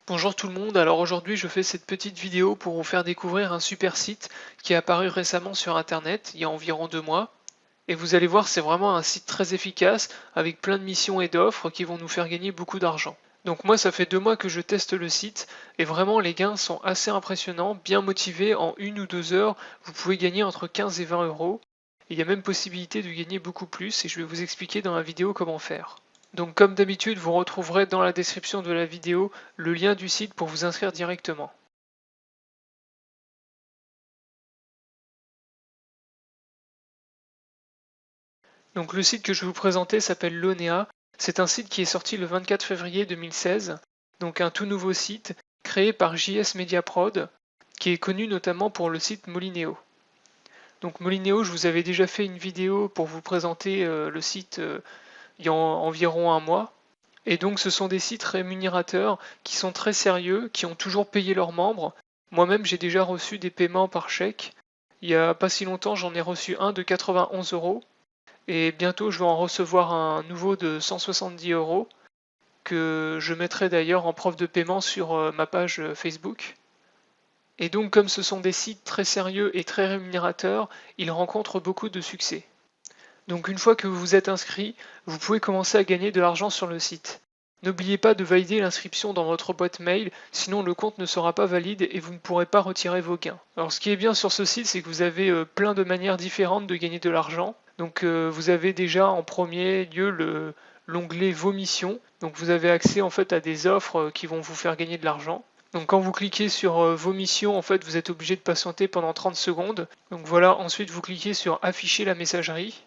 Bonjour tout le monde, alors aujourd'hui je fais cette petite vidéo pour vous faire découvrir un super site qui est apparu récemment sur internet, il y a environ 2 mois. Et vous allez voir, c'est vraiment un site très efficace avec plein de missions et d'offres qui vont nous faire gagner beaucoup d'argent. Donc moi ça fait 2 mois que je teste le site et vraiment les gains sont assez impressionnants, bien motivés, en 1 ou 2 heures vous pouvez gagner entre 15 et 20 euros. Il y a même possibilité de gagner beaucoup plus et je vais vous expliquer dans la vidéo comment faire. Donc comme d'habitude, vous retrouverez dans la description de la vidéo le lien du site pour vous inscrire directement. Donc le site que je vais vous présenter s'appelle Lonea. C'est un site qui est sorti le 24 février 2016, donc un tout nouveau site créé par JS Media Prod, qui est connu notamment pour le site Molineo. Donc Molineo, je vous avais déjà fait une vidéo pour vous présenter le site il y a environ un mois. Et donc ce sont des sites rémunérateurs qui sont très sérieux, qui ont toujours payé leurs membres. Moi-même j'ai déjà reçu des paiements par chèque. Il n'y a pas si longtemps j'en ai reçu un de 91 euros. Et bientôt je vais en recevoir un nouveau de 170 euros que je mettrai d'ailleurs en preuve de paiement sur ma page Facebook. Et donc comme ce sont des sites très sérieux et très rémunérateurs, ils rencontrent beaucoup de succès. Donc une fois que vous vous êtes inscrit, vous pouvez commencer à gagner de l'argent sur le site. N'oubliez pas de valider l'inscription dans votre boîte mail, sinon le compte ne sera pas valide et vous ne pourrez pas retirer vos gains. Alors ce qui est bien sur ce site, c'est que vous avez plein de manières différentes de gagner de l'argent. Donc vous avez déjà en premier lieu l'onglet Vos missions. Donc vous avez accès en fait à des offres qui vont vous faire gagner de l'argent. Donc quand vous cliquez sur vos missions, en fait vous êtes obligé de patienter pendant 30 secondes. Donc voilà, ensuite vous cliquez sur afficher la messagerie.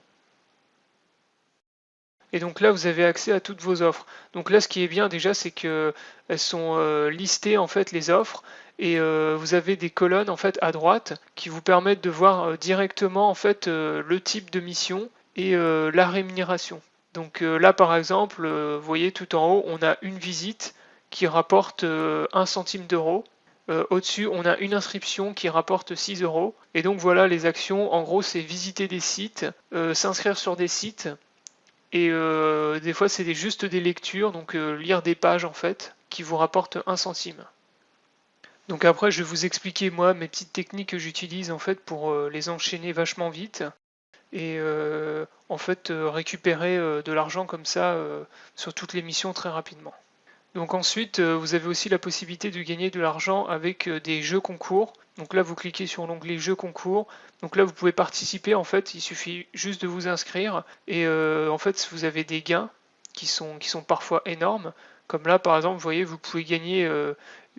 Et donc là, vous avez accès à toutes vos offres. Donc là, ce qui est bien déjà, c'est que elles sont listées en fait les offres et vous avez des colonnes en fait à droite qui vous permettent de voir directement en fait le type de mission et la rémunération. Donc là, par exemple, vous voyez tout en haut, on a une visite qui rapporte 1 centime d'euro. Au-dessus, on a une inscription qui rapporte 6 euros. Et donc voilà, les actions, en gros, c'est visiter des sites, s'inscrire sur des sites et des fois, c'est juste des lectures, donc lire des pages en fait, qui vous rapportent 1 centime. Donc après, je vais vous expliquer moi mes petites techniques que j'utilise en fait pour les enchaîner vachement vite et en fait récupérer de l'argent comme ça sur toutes les missions très rapidement. Donc ensuite, vous avez aussi la possibilité de gagner de l'argent avec des jeux concours. Donc là, vous cliquez sur l'onglet Jeux concours. Donc là, vous pouvez participer. En fait, il suffit juste de vous inscrire. Et en fait, vous avez des gains qui sont parfois énormes. Comme là, par exemple, vous voyez, vous pouvez gagner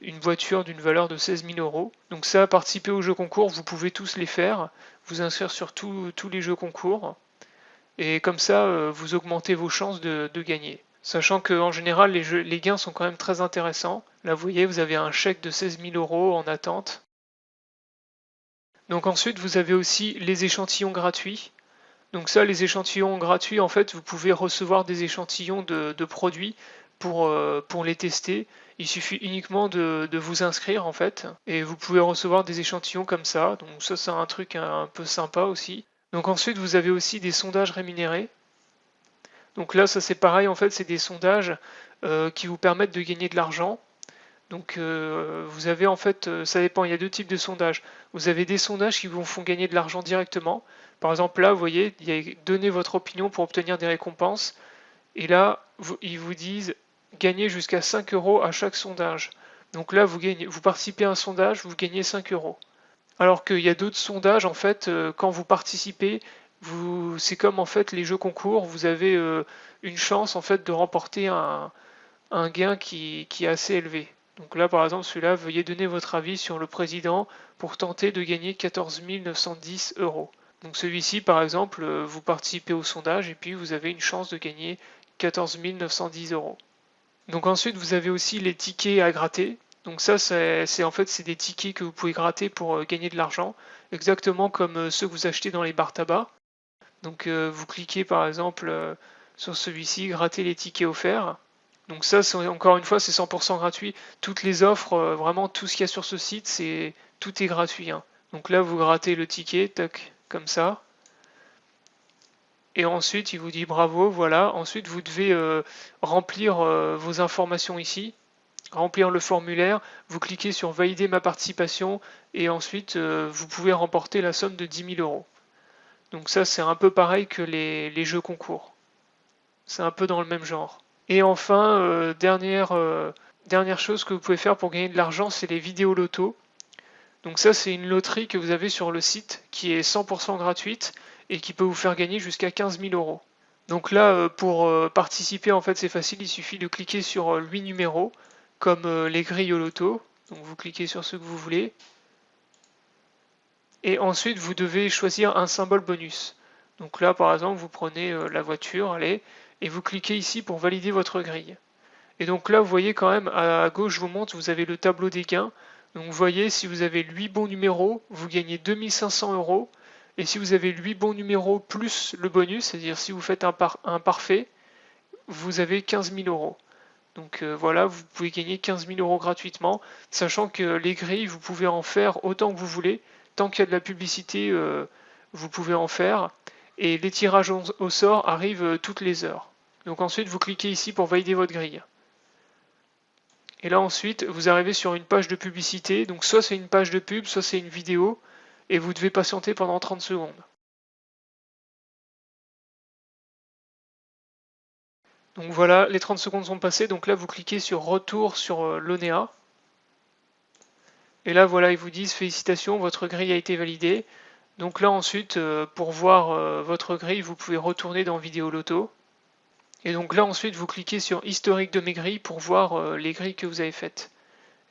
une voiture d'une valeur de 16 000 euros. Donc ça, participer aux jeux concours, vous pouvez tous les faire. Vous inscrire sur tous les jeux concours. Et comme ça, vous augmentez vos chances de gagner. Sachant qu'en général, les gains sont quand même très intéressants. Là, vous voyez, vous avez un chèque de 16 000 euros en attente. Donc ensuite, vous avez aussi les échantillons gratuits. Donc ça, les échantillons gratuits, en fait, vous pouvez recevoir des échantillons de produits pour les tester. Il suffit uniquement de vous inscrire, en fait, et vous pouvez recevoir des échantillons comme ça. Donc ça, c'est un truc un peu sympa aussi. Donc ensuite, vous avez aussi des sondages rémunérés. Donc là, ça c'est pareil, en fait, c'est des sondages qui vous permettent de gagner de l'argent. Donc vous avez en fait, ça dépend, il y a deux types de sondages. Vous avez des sondages qui vous font gagner de l'argent directement. Par exemple là, vous voyez, il y a donner votre opinion pour obtenir des récompenses. Et là, ils vous disent gagner jusqu'à 5 euros à chaque sondage. Donc là, vous participez à un sondage, vous gagnez 5 euros. Alors qu'il y a d'autres sondages, en fait, quand vous participez, c'est comme en fait les jeux concours, vous avez une chance en fait de remporter un gain qui est assez élevé. Donc là, par exemple, celui-là, veuillez donner votre avis sur le président pour tenter de gagner 14 910 euros. Donc celui-ci, par exemple, vous participez au sondage et puis vous avez une chance de gagner 14 910 euros. Donc ensuite, vous avez aussi les tickets à gratter. Donc ça, c'est en fait c'est des tickets que vous pouvez gratter pour gagner de l'argent, exactement comme ceux que vous achetez dans les bars tabac. Donc vous cliquez par exemple sur celui-ci, gratter les tickets offerts. Donc ça, encore une fois, c'est 100% gratuit. Toutes les offres, vraiment tout ce qu'il y a sur ce site, tout est gratuit, hein. Donc là, vous grattez le ticket, tac, comme ça. Et ensuite, il vous dit bravo, voilà. Ensuite, vous devez remplir vos informations ici. remplir le formulaire, vous cliquez sur valider ma participation et ensuite vous pouvez remporter la somme de 10 000 euros. Donc ça c'est un peu pareil que les jeux concours. C'est un peu dans le même genre. Et enfin, dernière chose que vous pouvez faire pour gagner de l'argent, c'est les vidéos loto. Donc ça c'est une loterie que vous avez sur le site qui est 100% gratuite et qui peut vous faire gagner jusqu'à 15 000 euros. Donc là, pour participer, en fait, c'est facile, il suffit de cliquer sur 8 numéros, comme les grilles au loto. Donc vous cliquez sur ce que vous voulez. Et ensuite, vous devez choisir un symbole bonus. Donc là, par exemple, vous prenez la voiture, allez, et vous cliquez ici pour valider votre grille. Et donc là, vous voyez quand même, à gauche, je vous montre, vous avez le tableau des gains. Donc vous voyez, si vous avez 8 bons numéros, vous gagnez 2500 euros. Et si vous avez 8 bons numéros plus le bonus, c'est-à-dire si vous faites un parfait, vous avez 15 000 euros. Donc voilà, vous pouvez gagner 15 000 euros gratuitement, sachant que les grilles, vous pouvez en faire autant que vous voulez. Tant qu'il y a de la publicité, vous pouvez en faire. Et les tirages au sort arrivent toutes les heures. Donc ensuite, vous cliquez ici pour valider votre grille. Et là ensuite, vous arrivez sur une page de publicité. Donc soit c'est une page de pub, soit c'est une vidéo. Et vous devez patienter pendant 30 secondes. Donc voilà, les 30 secondes sont passées. Donc là, vous cliquez sur retour sur l'ONEA. Et là, voilà, ils vous disent félicitations, votre grille a été validée. Donc là, ensuite, pour voir votre grille, vous pouvez retourner dans Vidéo Loto. Et donc là, ensuite, vous cliquez sur historique de mes grilles pour voir les grilles que vous avez faites.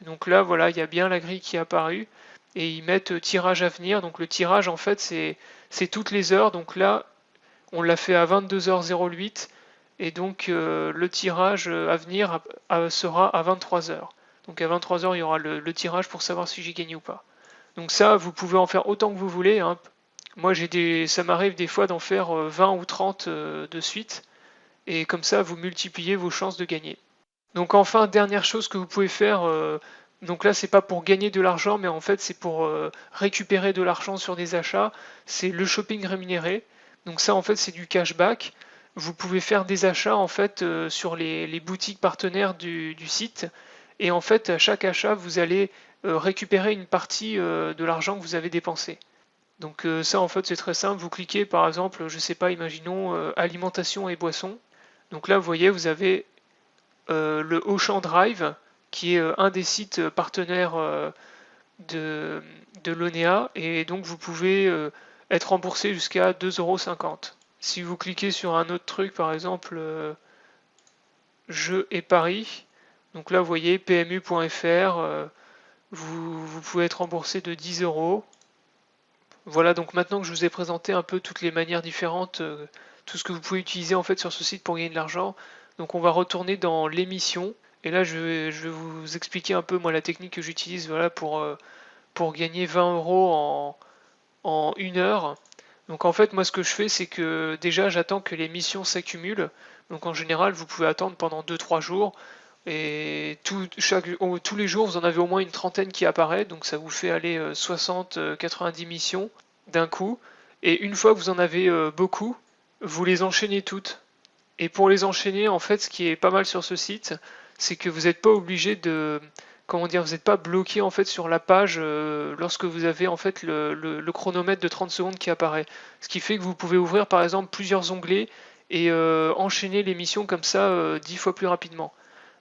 Et donc là, voilà, il y a bien la grille qui est apparue. Et ils mettent tirage à venir. Donc le tirage, en fait, c'est toutes les heures. Donc là, on l'a fait à 22h08. Et donc le tirage à venir sera à 23h. Donc à 23h, il y aura le tirage pour savoir si j'ai gagné ou pas. Donc ça, vous pouvez en faire autant que vous voulez. Hein. Moi, ça m'arrive des fois d'en faire 20 ou 30 de suite. Et comme ça, vous multipliez vos chances de gagner. Donc enfin, dernière chose que vous pouvez faire, donc là, c'est pas pour gagner de l'argent, mais en fait, c'est pour récupérer de l'argent sur des achats. C'est le shopping rémunéré. Donc ça, en fait, c'est du cashback. Vous pouvez faire des achats en fait sur les boutiques partenaires du site. Et en fait, à chaque achat, vous allez récupérer une partie de l'argent que vous avez dépensé. Donc ça, en fait, c'est très simple. Vous cliquez, par exemple, je sais pas, imaginons alimentation et boissons. Donc là, vous voyez, vous avez le Auchan Drive, qui est un des sites partenaires de l'ONEA. Et donc, vous pouvez être remboursé jusqu'à 2,50 €. Si vous cliquez sur un autre truc, par exemple, jeux et paris, donc là, vous voyez, PMU.fr, vous pouvez être remboursé de 10 €. Voilà, donc maintenant que je vous ai présenté un peu toutes les manières différentes, tout ce que vous pouvez utiliser en fait sur ce site pour gagner de l'argent, donc on va retourner dans l'émission. Et là, je vais vous expliquer un peu moi la technique que j'utilise voilà, pour gagner 20 € en 1 heure. Donc en fait, moi ce que je fais, c'est que déjà j'attends que les missions s'accumulent. Donc en général, vous pouvez attendre pendant 2-3 jours. Et tous les jours, vous en avez au moins une trentaine qui apparaît. Donc ça vous fait aller 60-90 missions d'un coup. Et une fois que vous en avez beaucoup, vous les enchaînez toutes. Et pour les enchaîner, en fait, ce qui est pas mal sur ce site, c'est que vous n'êtes pas obligé de, comment dire, vous n'êtes pas bloqué en fait sur la page lorsque vous avez en fait le chronomètre de 30 secondes qui apparaît. Ce qui fait que vous pouvez ouvrir par exemple plusieurs onglets et enchaîner les missions comme ça 10 fois plus rapidement.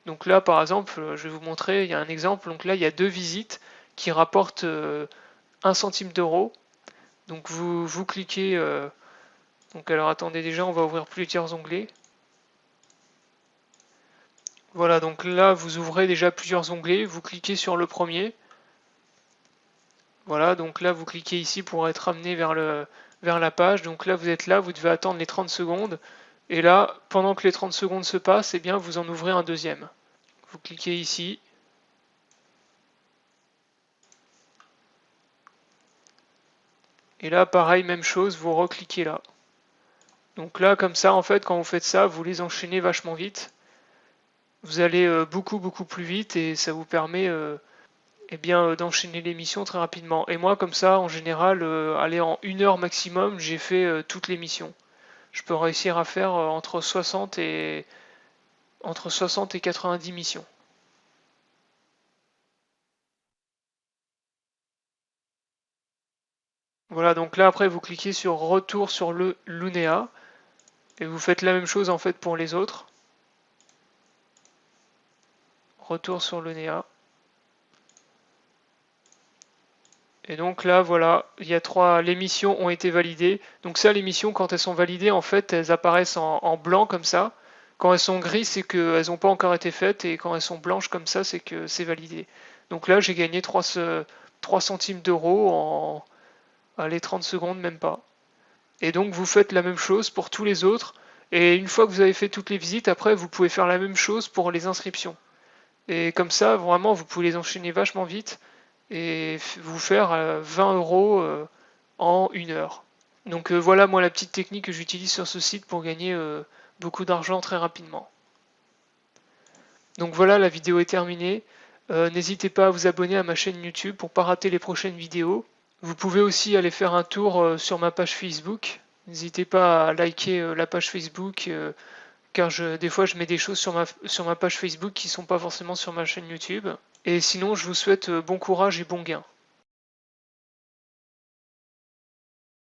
Donc là, par exemple, je vais vous montrer, il y a un exemple. Donc là, il y a 2 visites qui rapportent 1 centime d'euro. Donc vous cliquez. Donc alors attendez, déjà, on va ouvrir plusieurs onglets. Voilà, donc là, vous ouvrez déjà plusieurs onglets. Vous cliquez sur le premier. Voilà, donc là, vous cliquez ici pour être amené vers la page. Donc là, vous êtes là, vous devez attendre les 30 secondes. Et là, pendant que les 30 secondes se passent, eh bien, vous en ouvrez un deuxième. Vous cliquez ici. Et là, pareil, même chose, vous recliquez là. Donc là, comme ça, en fait, quand vous faites ça, vous les enchaînez vachement vite. Vous allez beaucoup plus vite et ça vous permet eh bien, d'enchaîner les missions très rapidement. Et moi, comme ça, en général, aller en 1 heure maximum, j'ai fait toutes les missions. Je peux réussir à faire entre 60 et 90 missions. Voilà, donc là après vous cliquez sur retour sur le Lunea et vous faites la même chose en fait pour les autres. Retour sur Lunea. Et donc là voilà, il y a les missions ont été validées. Donc ça, les missions quand elles sont validées, en fait elles apparaissent en blanc comme ça. Quand elles sont grises, c'est qu'elles n'ont pas encore été faites, et quand elles sont blanches comme ça, c'est que c'est validé. Donc là j'ai gagné 3 centimes d'euros en allez, 30 secondes, même pas. Et donc vous faites la même chose pour tous les autres. Et une fois que vous avez fait toutes les visites, après vous pouvez faire la même chose pour les inscriptions. Et comme ça, vraiment, vous pouvez les enchaîner vachement vite et vous faire 20 euros en 1 heure. Donc voilà moi la petite technique que j'utilise sur ce site pour gagner beaucoup d'argent très rapidement. Donc voilà, la vidéo est terminée. N'hésitez pas à vous abonner à ma chaîne YouTube pour ne pas rater les prochaines vidéos. Vous pouvez aussi aller faire un tour sur ma page Facebook. N'hésitez pas à liker la page Facebook car des fois je mets des choses sur ma page Facebook qui ne sont pas forcément sur ma chaîne YouTube. Et sinon je vous souhaite bon courage et bon gain.